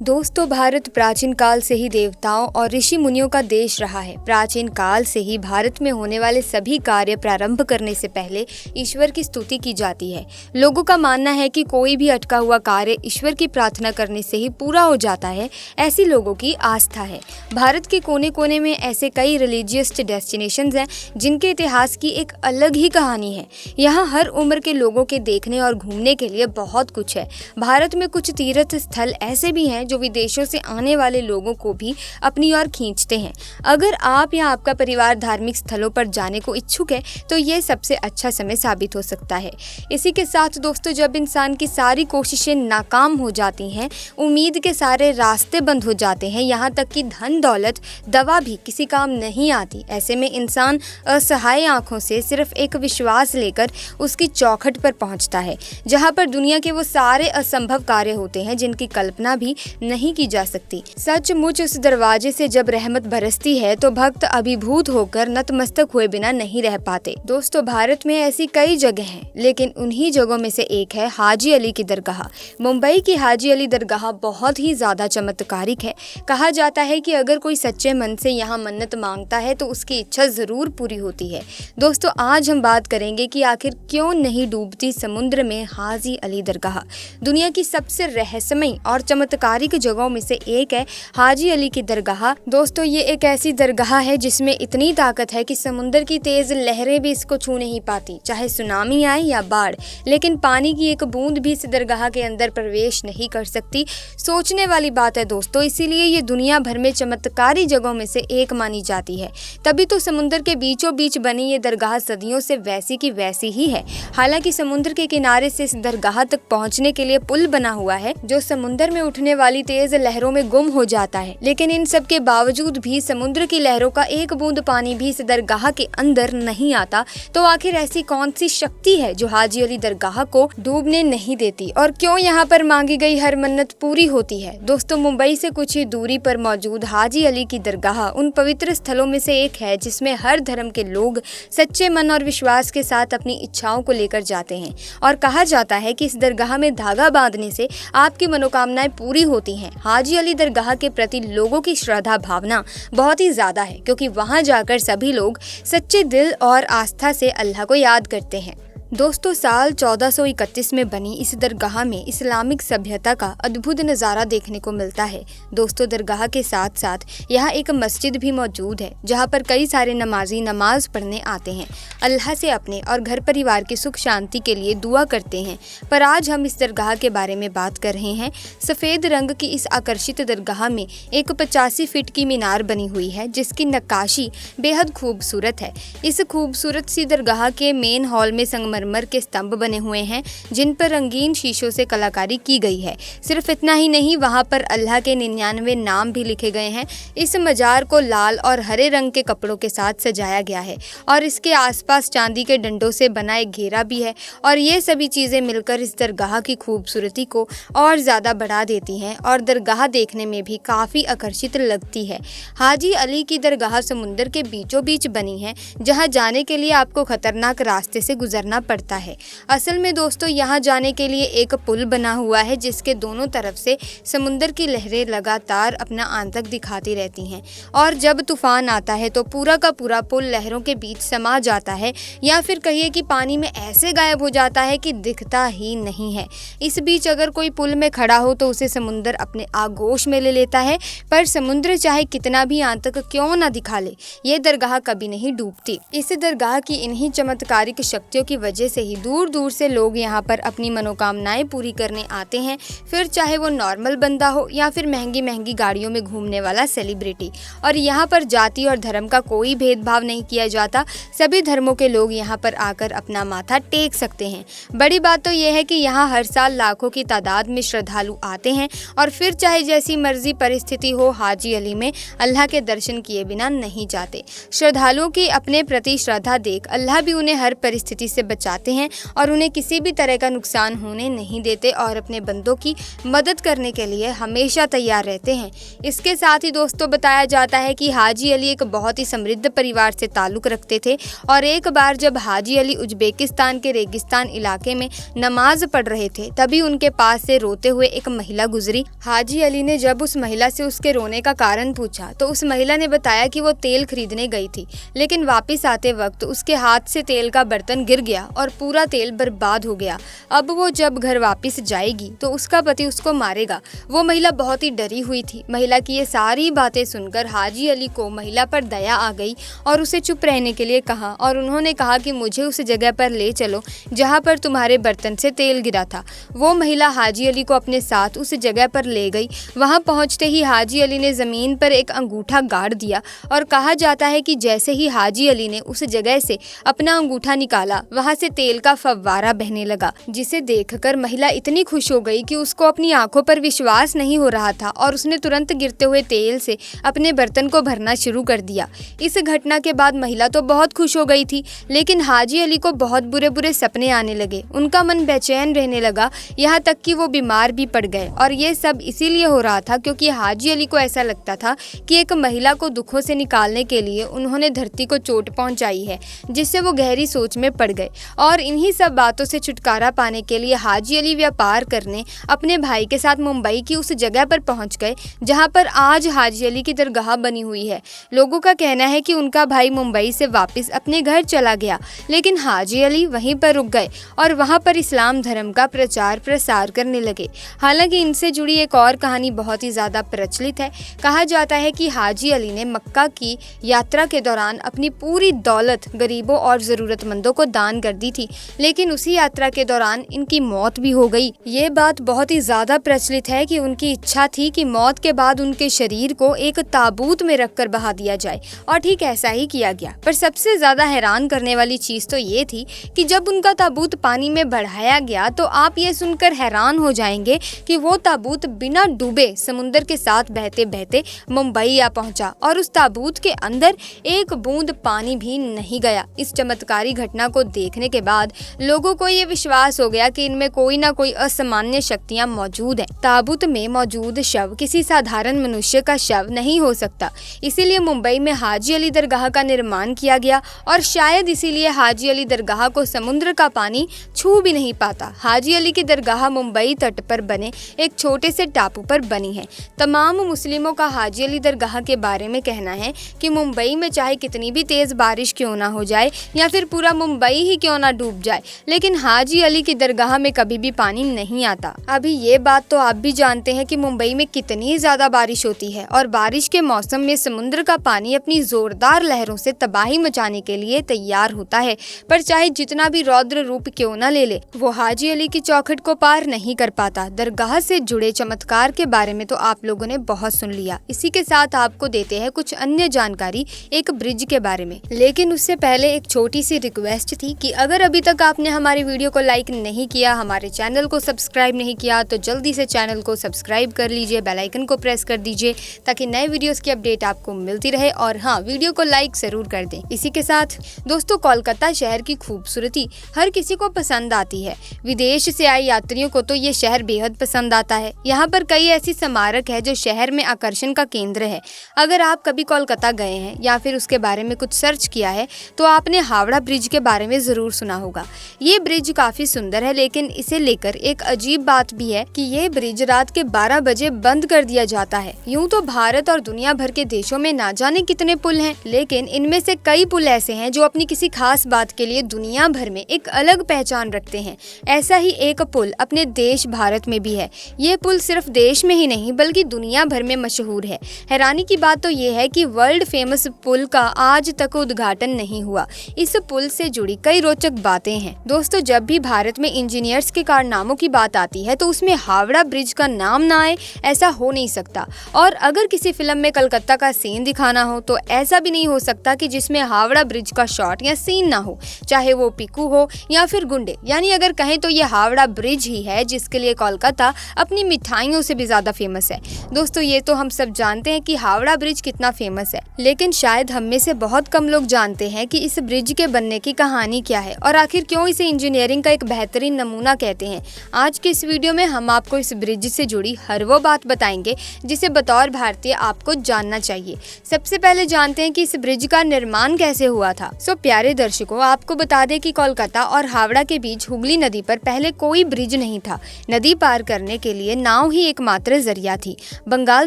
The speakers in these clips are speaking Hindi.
दोस्तों, भारत प्राचीन काल से ही देवताओं और ऋषि मुनियों का देश रहा है। प्राचीन काल से ही भारत में होने वाले सभी कार्य प्रारंभ करने से पहले ईश्वर की स्तुति की जाती है। लोगों का मानना है कि कोई भी अटका हुआ कार्य ईश्वर की प्रार्थना करने से ही पूरा हो जाता है। ऐसी लोगों की आस्था है। भारत के कोने कोने में ऐसे कई रिलीजियस डेस्टिनेशंस हैं जिनके इतिहास की एक अलग ही कहानी है। यहाँ हर उम्र के लोगों के देखने और घूमने के लिए बहुत कुछ है। भारत में कुछ तीर्थ स्थल ऐसे भी हैं जो विदेशों से आने वाले लोगों को भी अपनी ओर खींचते हैं। अगर आप या आपका परिवार धार्मिक स्थलों पर जाने को इच्छुक है तो ये सबसे अच्छा समय साबित हो सकता है। इसी के साथ दोस्तों, जब इंसान की सारी कोशिशें नाकाम हो जाती हैं, उम्मीद के सारे रास्ते बंद हो जाते हैं, यहाँ तक कि धन दौलत दवा भी किसी काम नहीं आती, ऐसे में इंसान असहाय आंखों से सिर्फ एक विश्वास लेकर उसकी चौखट पर पहुँचता है, जहाँ पर दुनिया के वो सारे असंभव कार्य होते हैं जिनकी कल्पना भी नहीं की जा सकती। सचमुच उस दरवाजे से जब रहमत बरसती है तो भक्त अभिभूत होकर नतमस्तक हुए बिना नहीं रह पाते। दोस्तों, भारत में ऐसी कई जगह हैं, लेकिन उन्हीं जगहों में से एक है हाजी अली की दरगाह। मुंबई की हाजी अली दरगाह बहुत ही ज्यादा चमत्कारिक है। कहा जाता है कि अगर कोई सच्चे मन से यहाँ मन्नत मांगता है तो उसकी इच्छा जरूर पूरी होती है। दोस्तों, आज हम बात करेंगे कि आखिर क्यों नहीं डूबती समुद्र में हाजी अली दरगाह। दुनिया की सबसे रहस्यमय और चमत्कारिक जगहों में से एक है हाजी अली की दरगाह। दोस्तों, ये एक ऐसी दरगाह है जिसमें इतनी ताकत है कि समुद्र की तेज लहरें भी इसको छू नहीं पाती, चाहे सुनामी आए या बाढ़। लेकिन पानी की एक बूंद भी इस दरगाह के अंदर प्रवेश नहीं कर सकती। सोचने वाली बात है दोस्तों, इसीलिए ये दुनिया भर में चमत्कारी जगहों में से एक मानी जाती है। तभी तो समुद्र के बीचों बीच बनी ये दरगाह सदियों से वैसी की वैसी ही है। हालांकि समुद्र के किनारे से इस दरगाह तक पहुंचने के लिए पुल बना हुआ है जो समुद्र में उठने वाली तेज लहरों में गुम हो जाता है। लेकिन इन सब के बावजूद भी समुद्र की लहरों का एक बूंद पानी भी इस दरगाह के अंदर नहीं आता। तो आखिर ऐसी कौन सी शक्ति है जो हाजी अली दरगाह को डूबने नहीं देती, और क्यों यहाँ पर मांगी गई हर मन्नत पूरी होती है? दोस्तों, मुंबई से कुछ ही दूरी पर मौजूद हाजी अली की दरगाह उन पवित्र स्थलों में से एक है जिसमें हर धर्म के लोग सच्चे मन और विश्वास के साथ अपनी इच्छाओं को लेकर जाते हैं। और कहा जाता है कि इस दरगाह में धागा बांधने से आपकी मनोकामनाएं पूरी होती हैं। हाजी अली दरगाह के प्रति लोगों की श्रद्धा भावना बहुत ही ज्यादा है, क्योंकि वहां जाकर सभी लोग सच्चे दिल और आस्था से अल्लाह को याद करते हैं। दोस्तों, साल 1431 में बनी इस दरगाह में इस्लामिक सभ्यता का अद्भुत नज़ारा देखने को मिलता है। दोस्तों, दरगाह के साथ साथ यहाँ एक मस्जिद भी मौजूद है जहाँ पर कई सारे नमाजी नमाज पढ़ने आते हैं, अल्लाह से अपने और घर परिवार की सुख शांति के लिए दुआ करते हैं। पर आज हम इस दरगाह के बारे में बात कर रहे हैं। सफ़ेद रंग की इस आकर्षित दरगाह में एक 85 फीट की मीनार बनी हुई है जिसकी नक्काशी बेहद खूबसूरत है। इस खूबसूरत सी दरगाह के मेन हॉल में संगमरमर के स्तंभ बने हुए हैं जिन पर रंगीन शीशों से कलाकारी की गई है। सिर्फ इतना ही नहीं, वहां पर अल्लाह के 99 नाम भी लिखे गए हैं। इस मजार को लाल और हरे रंग के कपड़ों के साथ सजाया गया है और इसके आसपास चांदी के डंडों से बना एक घेरा भी है। और ये सभी चीजें मिलकर इस दरगाह की खूबसूरती को और ज्यादा बढ़ा देती हैं और दरगाह देखने में भी काफी आकर्षित लगती है। हाजी अली की दरगाह समुद्र के बीचों बीच बनी है, जहाँ जाने के लिए आपको खतरनाक रास्ते से गुजरना पड़ता है। असल में दोस्तों, यहाँ जाने के लिए एक पुल बना हुआ है जिसके दोनों तरफ से समुद्र की लहरें लगातार अपना आतंक दिखाती रहती हैं और जब तूफान आता है तो पूरा का पूरा पुल लहरों के बीच समा जाता है, या फिर कहिए कि पानी में ऐसे गायब हो जाता है कि दिखता ही नहीं है। इस बीच अगर कोई पुल में खड़ा हो तो उसे समुद्र अपने आगोश में ले लेता है, पर समुद्र चाहे कितना भी आतंक क्यों ना दिखा ले, ये दरगाह कभी नहीं डूबती। इस दरगाह की इन्हीं चमत्कारिक शक्तियों की वजह से ही दूर दूर से लोग यहाँ पर अपनी मनोकामनाएं पूरी करने आते हैं, फिर चाहे वो नॉर्मल बंदा हो या फिर महंगी महंगी गाड़ियों में घूमने वाला सेलिब्रिटी। और यहाँ पर जाति और धर्म का कोई भेदभाव नहीं किया जाता। सभी धर्मों के लोग यहाँ पर आकर अपना माथा टेक सकते हैं। बड़ी बात तो यह है कि यहाँ हर साल लाखों की तादाद में श्रद्धालु आते हैं और फिर चाहे जैसी मर्जी परिस्थिति हो, हाजी अली में अल्लाह के दर्शन किए बिना नहीं जाते। श्रद्धालुओं की अपने प्रति श्रद्धा देख अल्लाह भी उन्हें हर परिस्थिति से बचाते हैं और उन्हें किसी भी तरह का नुकसान होने नहीं देते और अपने बंदों की मदद करने के लिए हमेशा तैयार रहते हैं। इसके साथ ही दोस्तों बताया जाता है कि हाजी अली एक बहुत ही समृद्ध परिवार से ताल्लुक़ रखते थे और एक बार जब हाजी अली उज्बेकिस्तान के रेगिस्तान इलाके में नमाज पढ़ रहे थे तभी उनके पास से रोते हुए एक महिला गुजरी। हाजी अली ने जब उस महिला से उसके रोने का कारण पूछा तो उस महिला ने बताया कि वो तेल खरीदने गई थी, लेकिन वापस आते वक्त उसके हाथ से तेल का बर्तन गिर गया और पूरा तेल बर्बाद हो गया। अब वो जब घर वापस जाएगी तो उसका पति उसको मारेगा। वो महिला बहुत ही डरी हुई थी। महिला की ये सारी बातें सुनकर हाजी अली को महिला पर दया आ गई और उसे चुप रहने के लिए कहा और उन्होंने कहा कि मुझे उस जगह पर ले चलो जहाँ पर तुम्हारे बर्तन से तेल गिरा था। वो महिला हाजी अली को अपने साथ उस जगह पर ले गई। वहाँ पहुँचते ही हाजी अली ने ज़मीन पर एक अंगूठा गाड़ दिया और कहा जाता है कि जैसे ही हाजी अली ने उस जगह से अपना अंगूठा निकाला वहाँ से तेल का फव्वारा बहने लगा, जिसे देखकर महिला इतनी खुश हो गई कि उसको अपनी आंखों पर विश्वास नहीं हो रहा था और उसने तुरंत गिरते हुए तेल से अपने बर्तन को भरना शुरू कर दिया। इस घटना के बाद महिला तो बहुत खुश हो गई थी, लेकिन हाजी अली को बहुत बुरे बुरे सपने आने लगे। उनका मन बेचैन रहने लगा, यहाँ तक कि वो बीमार भी पड़ गए और ये सब इसीलिए हो रहा था क्योंकि हाजी अली को ऐसा लगता था कि एक महिला को दुखों से निकालने के लिए उन्होंने धरती को चोट पहुंचाई है, जिससे वो गहरी सोच में पड़ गए और इन्हीं सब बातों से छुटकारा पाने के लिए हाजी अली व्यापार करने अपने भाई के साथ मुंबई की उस जगह पर पहुंच गए जहां पर आज हाजी अली की दरगाह बनी हुई है। लोगों का कहना है कि उनका भाई मुंबई से वापस अपने घर चला गया, लेकिन हाजी अली वहीं पर रुक गए और वहां पर इस्लाम धर्म का प्रचार प्रसार करने लगे। हालांकि इनसे जुड़ी एक और कहानी बहुत ही ज़्यादा प्रचलित है। कहा जाता है कि हाजी अली ने मक्का की यात्रा के दौरान अपनी पूरी दौलत गरीबों और ज़रूरतमंदों को दान कर दी थी, लेकिन उसी यात्रा के दौरान इनकी मौत भी हो गई। ये बात बहुत ही ज़्यादा प्रचलित है कि उनकी इच्छा थी कि मौत के बाद उनके शरीर को एक ताबूत में रखकर बहा दिया जाए और ठीक ऐसा ही किया गया। पर सबसे ज़्यादा हैरान करने वाली चीज़ तो ये थी कि जब उनका ताबूत पानी में बढ़ाया गया तो आप ये सुनकर हैरान हो जाएंगे कि वो ताबूत बिना डूबे समुद्र के साथ बहते बहते मुंबई आ पहुंचा और उस ताबूत के अंदर एक बूंद पानी भी नहीं गया। इस चमत्कारी घटना को देखने के बाद लोगों को ये विश्वास हो गया कि इनमें कोई ना कोई असामान्य शक्तियां मौजूद हैं। ताबूत में मौजूद शव किसी साधारण मनुष्य का शव नहीं हो सकता, इसीलिए मुंबई में हाजी अली दरगाह का निर्माण किया गया और शायद इसीलिए हाजी अली दरगाह को समुद्र का पानी छू भी नहीं पाता। हाजी अली की दरगाह मुंबई तट पर बने एक छोटे से टापू पर बनी है। तमाम मुस्लिमों का हाजी अली दरगाह के बारे में कहना है कि मुंबई में चाहे कितनी भी तेज़ बारिश क्यों ना हो जाए या फिर पूरा मुंबई ही क्यों ना डूब जाए, लेकिन हाजी अली की दरगाह में कभी भी पानी नहीं आता। अभी ये बात तो आप भी जानते हैं कि मुंबई में कितनी ज़्यादा बारिश होती है और बारिश के मौसम में समुद्र का पानी अपनी ज़ोरदार लहरों से तबाही मचाने के लिए तैयार होता है। पर चाहे जितना भी रौद्र रूप क्यों ना ले वो हाजी अली की चौखट को पार नहीं कर पाता। दरगाह से जुड़े चमत्कार के बारे में तो आप लोगों ने बहुत सुन लिया। इसी के साथ आपको देते हैं कुछ अन्य जानकारी एक ब्रिज के बारे में, लेकिन उससे पहले एक छोटी सी रिक्वेस्ट थी कि अगर अभी तक आपने हमारी वीडियो को लाइक नहीं किया, हमारे चैनल को सब्सक्राइब नहीं किया तो जल्दी से चैनल को सब्सक्राइब कर लीजिए, बेल आइकन को प्रेस कर दीजिए ताकि नए वीडियोस की अपडेट आपको मिलती रहे और हाँ, वीडियो को लाइक जरूर कर दें। इसी के साथ दोस्तों, कोलकाता शहर की खूबसूरती हर किसी को पसंद आती है। विदेश से आए यात्रियों को तो ये शहर बेहद पसंद आता है। यहाँ पर कई ऐसी स्मारक है जो शहर में आकर्षण का केंद्र है। अगर आप कभी कोलकाता गए हैं या फिर उसके बारे में कुछ सर्च किया है तो आपने हावड़ा ब्रिज के बारे में ज़रूर सुना होगा। ये ब्रिज काफ़ी सुंदर है, लेकिन इसे लेकर एक अजीब बात भी है कि ये ब्रिज रात के 12 बजे बंद कर दिया जाता है। यूँ तो भारत और दुनिया भर के देशों में ना जाने कितने पुल हैं, लेकिन इनमें से कई पुल ऐसे हैं जो अपनी किसी खास बात के लिए दुनिया भर में एक अलग पहचान रखते हैं। ऐसा ही एक पुल अपने देश भारत में भी है। ये पुल सिर्फ देश में ही नहीं बल्कि दुनिया भर में मशहूर है। हैरानी की बात तो ये है कि वर्ल्ड फेमस पुल का आज तक उद्घाटन नहीं हुआ। इस पुल से जुड़ी कई रोचक बातें हैं। दोस्तों, जब भी भारत में इंजीनियर्स के कारनामों की बात आती है तो उसमें हावड़ा ब्रिज का नाम ना आए ऐसा हो नहीं सकता। और अगर किसी फिल्म में कलकत्ता का सीन दिखाना हो तो ऐसा भी नहीं हो सकता कि जिसमें हावड़ा ब्रिज का शॉट या सीन ना हो, चाहे वो पीकू हो या फिर गुंडे। यानी अगर कहें तो ये हावड़ा ब्रिज ही है जिसके लिए कोलकाता अपनी मिठाइयों से भी ज़्यादा फेमस है। दोस्तों, ये तो हम सब जानते हैं कि हावड़ा ब्रिज कितना फेमस है, लेकिन शायद हम में से बहुत कम लोग जानते हैं कि इस ब्रिज के बनने की कहानी क्या है। है और आखिर क्यों इसे इंजीनियरिंग का एक बेहतरीन नमूना कहते हैं। आज के इस वीडियो में हम आपको इस ब्रिज से जुड़ी हर वो बात बताएंगे जिसे बतौर भारतीय आपको जानना चाहिए। सबसे पहले जानते हैं कि इस ब्रिज का निर्माण कैसे हुआ था। प्यारे दर्शकों, आपको बता दें कि कोलकाता और हावड़ा के बीच हुगली नदी पर पहले कोई ब्रिज नहीं था। नदी पार करने के लिए नाव ही एकमात्र जरिया थी। बंगाल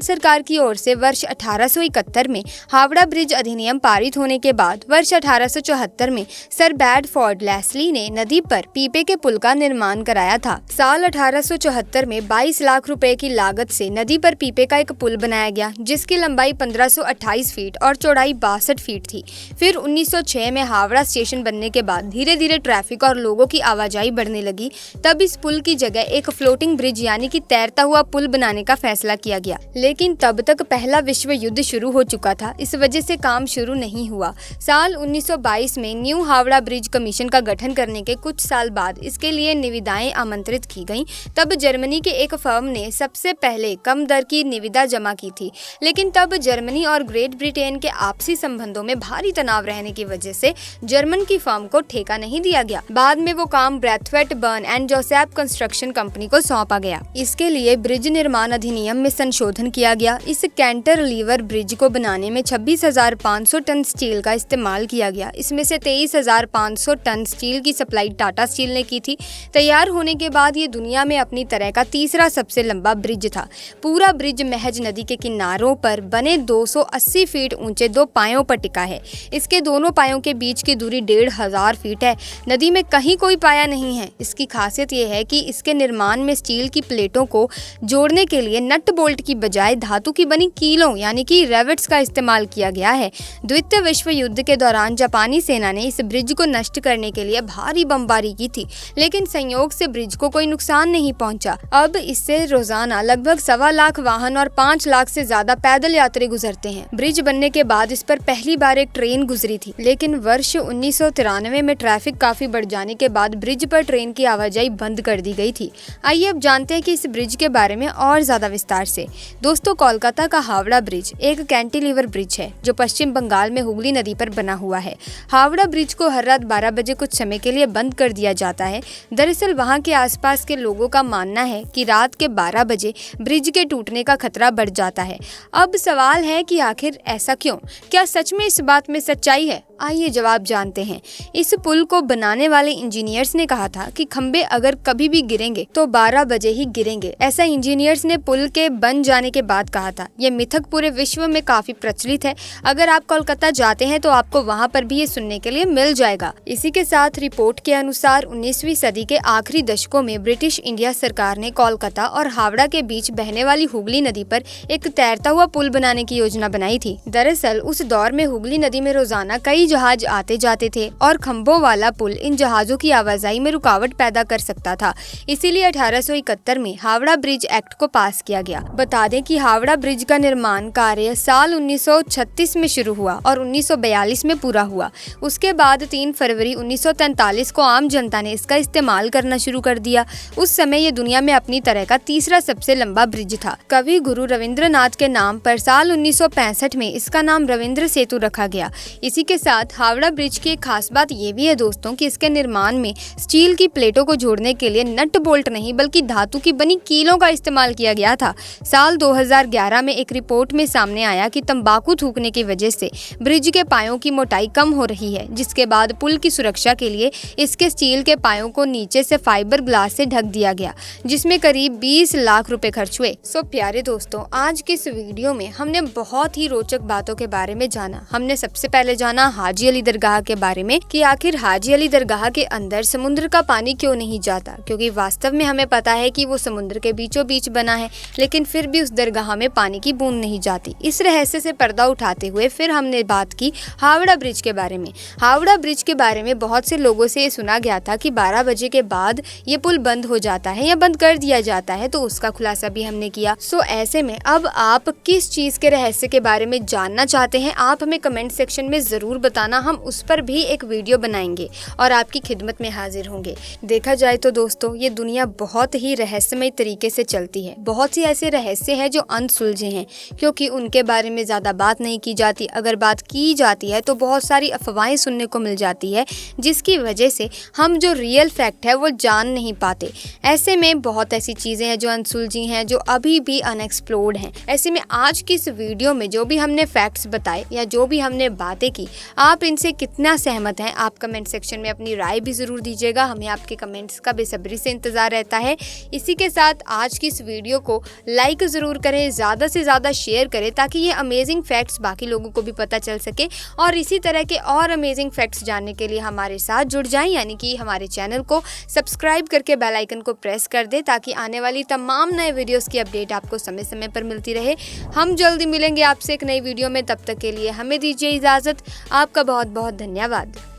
सरकार की ओर से वर्ष 1871 में हावड़ा ब्रिज अधिनियम पारित होने के बाद वर्ष 1874 में सर बेडफोर्ड लेस्ली ने नदी पर पीपे के पुल का निर्माण कराया था। साल 1874 में 22 लाख रुपए की लागत से नदी पर पीपे का एक पुल बनाया गया, जिसकी लंबाई 1528 फीट और चौड़ाई 62 फीट थी। फिर 1906 में हावड़ा स्टेशन बनने के बाद धीरे धीरे ट्रैफिक और लोगों की आवाजाही बढ़ने लगी। तब इस पुल की जगह एक फ्लोटिंग ब्रिज यानी कि तैरता हुआ पुल बनाने का फैसला किया गया, लेकिन तब तक पहला विश्व युद्ध शुरू हो चुका था। इस वजह से काम शुरू नहीं हुआ। साल 1922 में न्यू हावड़ा ब्रिज कमीशन का गठन करने के कुछ साल बाद इसके लिए निविदाएं आमंत्रित की गईं। तब जर्मनी के एक फर्म ने सबसे पहले कम दर की निविदा जमा की थी, लेकिन तब जर्मनी और ग्रेट ब्रिटेन के आपसी संबंधों में भारी तनाव रहने की वजह से जर्मन की फर्म को ठेका नहीं दिया गया। बाद में वो काम Brathwaite burn and Joseph construction company को सौंपा गया। इसके लिए ब्रिज निर्माण अधिनियम में संशोधन किया गया। इस कैंटरलीवर ब्रिज को बनाने में 26,500 टन स्टील का इस्तेमाल किया गया। इसमें से 23,500 टन स्टील की सप्लाई टाटा स्टील ने की थी। तैयार होने के बाद ये दुनिया में अपनी तरह का तीसरा सबसे लंबा ब्रिज था। पूरा ब्रिज महज नदी के किनारों पर बने 280 फीट ऊंचे 2 पायों पर टिका है। इसके दोनों पायों के बीच की दूरी 1,500 फीट है। नदी में कहीं कोई पाया नहीं है। इसकी खासियत यह है कि इसके निर्माण में स्टील की प्लेटों को जोड़ने के लिए नट बोल्ट की बजाय धातु की बनी कीलों यानी कि रेवेट्स का इस्तेमाल किया गया है। द्वितीय विश्व युद्ध के दौरान जापानी सेना ने इस ब्रिज को नष्ट करने के लिए भारी बमबारी की थी, लेकिन संयोग से ब्रिज को कोई नुकसान नहीं पहुंचा। अब इससे रोजाना लगभग 1.25 लाख वाहन और 5 लाख से ज्यादा पैदल यात्री गुजरते हैं। ब्रिज बनने के बाद इस पर पहली बार एक ट्रेन गुजरी थी, लेकिन वर्ष 1993 में ट्रैफिक काफी बढ़ जाने के बाद ब्रिज पर ट्रेन की आवाजाही बंद कर दी गई थी। आइए अब जानते हैं कि इस ब्रिज के बारे में और ज्यादा विस्तार से। दोस्तों, कोलकाता का हावड़ा ब्रिज एक कैंटिलीवर ब्रिज है जो पश्चिम बंगाल में हुगली नदी पर बना हुआ है। हावड़ा ब्रिज को हर रात 12 बजे कुछ समय के लिए बंद कर दिया जाता है। दरअसल वहां के आसपास के लोगों का मानना है कि रात के 12 बजे ब्रिज के टूटने का खतरा बढ़ जाता है। अब सवाल है कि आखिर ऐसा क्यों? क्या सच में इस बात में सच्चाई है? आइए जवाब जानते हैं। इस पुल को बनाने वाले इंजीनियर्स ने कहा था कि खंबे अगर कभी भी गिरेंगे तो 12 बजे ही गिरेंगे। ऐसा इंजीनियर्स ने पुल के बन जाने के बाद कहा था। यह मिथक पूरे विश्व में काफी प्रचलित है। अगर आप कोलकाता जाते हैं तो आपको वहां पर भी ये सुनने के लिए मिल जाएगा। इसी के साथ रिपोर्ट के अनुसार 19वीं सदी के आखिरी दशकों में ब्रिटिश इंडिया सरकार ने कोलकाता और हावड़ा के बीच बहने वाली हुगली नदी पर एक तैरता हुआ पुल बनाने की योजना बनाई थी। दरअसल उस दौर में हुगली नदी में रोजाना कई जहाज आते जाते थे और खंभों वाला पुल इन जहाजों की आवाजाही में रुकावट पैदा कर सकता था। इसीलिए 1871 में हावड़ा ब्रिज एक्ट को पास किया गया। बता दें कि हावड़ा ब्रिज का निर्माण कार्य साल 1936 में शुरू हुआ और 1942 में पूरा हुआ। उसके बाद 3 फरवरी 1943 को आम जनता ने इसका इस्तेमाल करना शुरू कर दिया। उस समय ये दुनिया में अपनी तरह का तीसरा सबसे लंबा ब्रिज था। कवि गुरु रविंद्रनाथ के नाम पर साल 1965 में इसका नाम रविंद्र सेतु रखा गया। इसी के साथ हावड़ा ब्रिज की एक खास बात ये भी है दोस्तों कि इसके निर्माण में स्टील की प्लेटों को जोड़ने के लिए नट बोल्ट नहीं बल्कि धातु की बनी कीलों का इस्तेमाल किया गया था। साल 2011 में एक रिपोर्ट में सामने आया कि तंबाकू थूकने की वजह से ब्रिज के पायों की मोटाई कम हो रही है, जिसके बाद पुल की सुरक्षा के लिए इसके स्टील के पायों को नीचे से फाइबर ग्लास से ढक दिया गया, जिसमें करीब 20 लाख रुपए खर्च हुए। प्यारे दोस्तों, आज के इस वीडियो में हमने बहुत ही रोचक बातों के बारे में जाना। हमने सबसे पहले जाना हाजी अली दरगाह के बारे में कि आखिर हाजी अली दरगाह के अंदर समुद्र का पानी क्यों नहीं जाता, क्योंकि वास्तव में हमें पता है कि वो समुद्र के बीचों बीच बना है, लेकिन फिर भी उस दरगाह में पानी की बूंद नहीं जाती। इस रहस्य से पर्दा उठाते हुए फिर हमने बात की हावड़ा ब्रिज के बारे में। हावड़ा ब्रिज के बारे में बहुत से लोगों से ये सुना गया था कि 12 बजे के बाद ये पुल बंद हो जाता है या बंद कर दिया जाता है, तो उसका खुलासा भी हमने किया। ऐसे में अब आप किस चीज के रहस्य के बारे में जानना चाहते हैं, आप हमें कमेंट सेक्शन में जरूर बताइए। बताना, हम उस पर भी एक वीडियो बनाएंगे और आपकी खिदमत में हाजिर होंगे। देखा जाए तो दोस्तों, ये दुनिया बहुत ही रहस्यमय तरीके से चलती है। बहुत सी ऐसे रहस्य हैं जो अनसुलझे हैं, क्योंकि उनके बारे में ज़्यादा बात नहीं की जाती। अगर बात की जाती है तो बहुत सारी अफवाहें सुनने को मिल जाती है, जिसकी वजह से हम जो रियल फैक्ट है वो जान नहीं पाते। ऐसे में बहुत ऐसी चीज़ें हैं जो अनसुलझी हैं, जो अभी भी अनएक्सप्लोर्ड हैं। ऐसे में आज की इस वीडियो में जो भी हमने फैक्ट्स बताए या जो भी हमने बातें की, आप इनसे कितना सहमत हैं, आप कमेंट सेक्शन में अपनी राय भी ज़रूर दीजिएगा। हमें आपके कमेंट्स का बेसब्री से इंतज़ार रहता है। इसी के साथ आज की इस वीडियो को लाइक ज़रूर करें, ज़्यादा से ज़्यादा शेयर करें, ताकि ये अमेजिंग फैक्ट्स बाकी लोगों को भी पता चल सके। और इसी तरह के और अमेजिंग फैक्ट्स जानने के लिए हमारे साथ जुड़ जाएं, यानी कि हमारे चैनल को सब्सक्राइब करके बेल आइकन को प्रेस कर दें, ताकि आने वाली तमाम नए वीडियोस की अपडेट आपको समय समय पर मिलती रहे। हम जल्दी मिलेंगे आपसे एक नई वीडियो में, तब तक के लिए हमें दीजिए इजाज़त। आपका बहुत बहुत धन्यवाद।